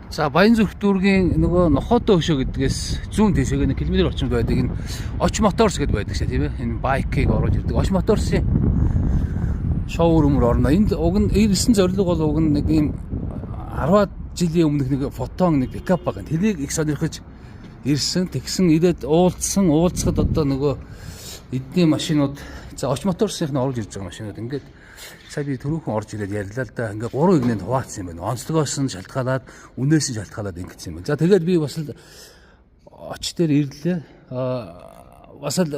За Баянзүрх дүүргийн нөгөө Нохотоо хөшөө гэдгээс зүүн тэшээгээ 1 км орчимд байдаг энэ Оч моторс гэдэг байдаг шээ тийм ээ. Энэ байкыг оруулж ирдэг. Оч моторсын шоурумор орно. Энд уг нь ирсэн зорилго бол уг нь нэг юм 10-аад жилийн өмнөх нэг фотон нэг пикап байгаа. Тэрийг их сонирхож ирсэн. Тэгсэн ирээд уулзахад одоо нөгөө эдний машинууд за Оч моторсынх нь оруулж ирж байгаа машинууд ингээд сая би түрүүхэн орж ирээд ярьлаа л да. Ингээ 3 игнэнд хуваацсан юм байна. Онцлогоос нь шалтгаалаад, үнээс нь шалтгаалаад ингэсэн юм байна. За тэгээд би бас л оч дээр ирлээ. Бас л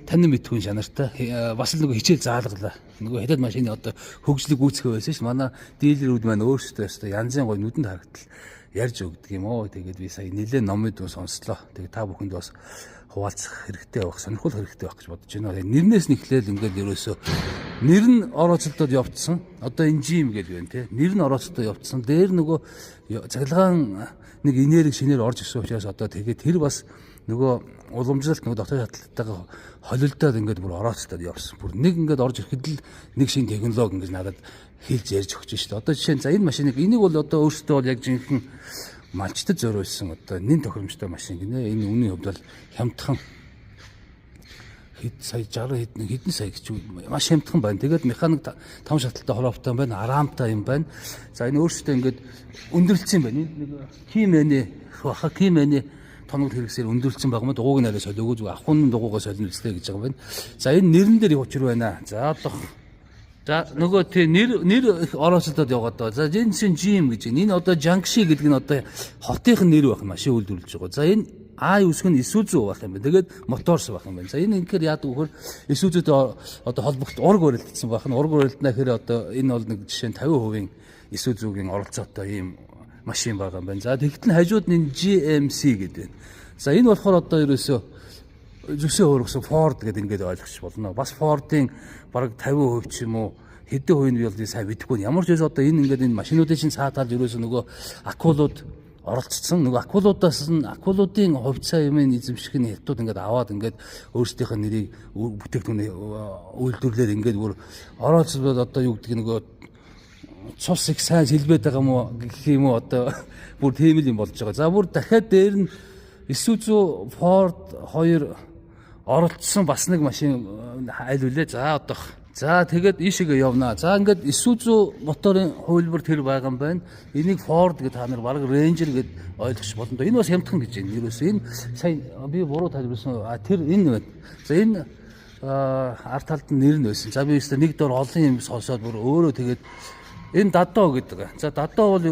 танин мэдхүүн чанартай. Бас л нөгөө хичээл заалгалаа. Нөгөө хятад машины одоо хөгжлөг үүсгэх байсан ш. Манай дилерүүд маань өөрсдөө өстой янзын гой нүдэнд харагдтал ярьж өгдөг юм оо. Тэгээд би сая нэлээд номыг сонслоо. Тэгээд та бүхэнд бас хуваалцах хэрэгтэй байх, сонирхол хэрэгтэй байх гэж бодож байна. Нэрнээс нь эхлээл ингээд ерөөсөө нэр нь орооцолдод явагдсан. Одоо энэ жим гэж байна те. Нэр нь орооцолдод явагдсан. Дээр нөгөө цахилгаан нэг энерги шинээр орж ирсэн учраас одоо тэгээд тэр бас нөгөө уламжлалт нөгөө дотоод шатлалтайгаа холилдоод ингээд бүр орооцолдод явсан. Бүр нэг ингээд орж ирэхэд л нэг шин технологи ингээд надад хэлж ярьж өгч шүү дээ. Одоо жишээ нь за энэ машиныг энийг бол одоо өөртөө бол яг жинхэнэ малчтад зориулсан одоо нэн тохиромжтой машин гинэ. Энэ үнийн хувьд бол хямдхан хэд сая 60 хэдэн сая гэж маш хямдхан байна. Тэгээд механик 5 шаталтай холбоотой байна. Арамтай юм байна. За энэ өөртөө ингээд өндөрлцсөн юм байна. Кимэний тоног хэрэгсээр өндөрлцсөн байгаа юм. Дугуйг нараа солиогүй зүг ахын дугуйгаа солино үстэй гэж байгаа юм байна. За энэ нэрэн дээр их учир байна. За одоо за нөгөө тий нэр орооцолдод яваад байгаа. За Jensen Gym гэж энэ одоо Jiangxi гэдэг нь одоо хотынх нь нэр байх машин үйлдвэрлэж байгаа. За энэ А үсэг нь Isuzu байх юм байна. Тэгээд моторс байх юм байна. За энэ инхээр яадаг вөхөр Isuzu-д одоо холбогдолт ураг барилдсан байх нь ураг барилднаа хэрэг одоо энэ бол нэг жишээ нь 50% Isuzu-гийн оролцоотой ийм машин байгаа юм байна. За тэгэхдээ хажууд нь GMC гэдэг байна. За энэ болохоор одоо ерөөсөө зүсээ хөргсөн Ford гэдэг ингээд ойлгож болно. Бас Ford-ын бараг 50% ч юм уу хэдэн хувийн би бол сайн мэдэхгүй. Ямар ч байсан одоо энэ ингээд энэ машинуудын чинь цаатаад ерөөсөө нөгөө акулууд оролцсон. Нөгөө акулуудын хувьцаа юм эзэмших нь хятад ингээд аваад ингээд өөрсдийнх нь нэрийг бүтээгдэхүүн үйлдвэрлэлээр ингээд бүр оролцоод одоо юу гэдэг нөгөө цус их сайн сэлбээд байгаа юм уу гэх юм уу одоо бүр тийм л юм болж байгаа. За бүр дахиад дээр нь Isuzu Ford 2 оролцсон бас нэг машин аль үлээ. За одоо за тэгээд ийшээгээ явнаа. За ингээд Isuzu моторын хувилбар тэр байгаа юм байна. Энийг Ford гэж та нар баг Ranger гэж ойлгож болно. Энэ бас хямдхан гэж байна. Ерөөсөө энэ сая би буруу тайлбарласан. Тэр энэ байна. За энэ арт талд нь нэр нь байсан. За би өөртөө нэг дор олон юм сонсоод бүр өөрөө тэгээд энэ Дадоо гэдэг. За Дадоо бол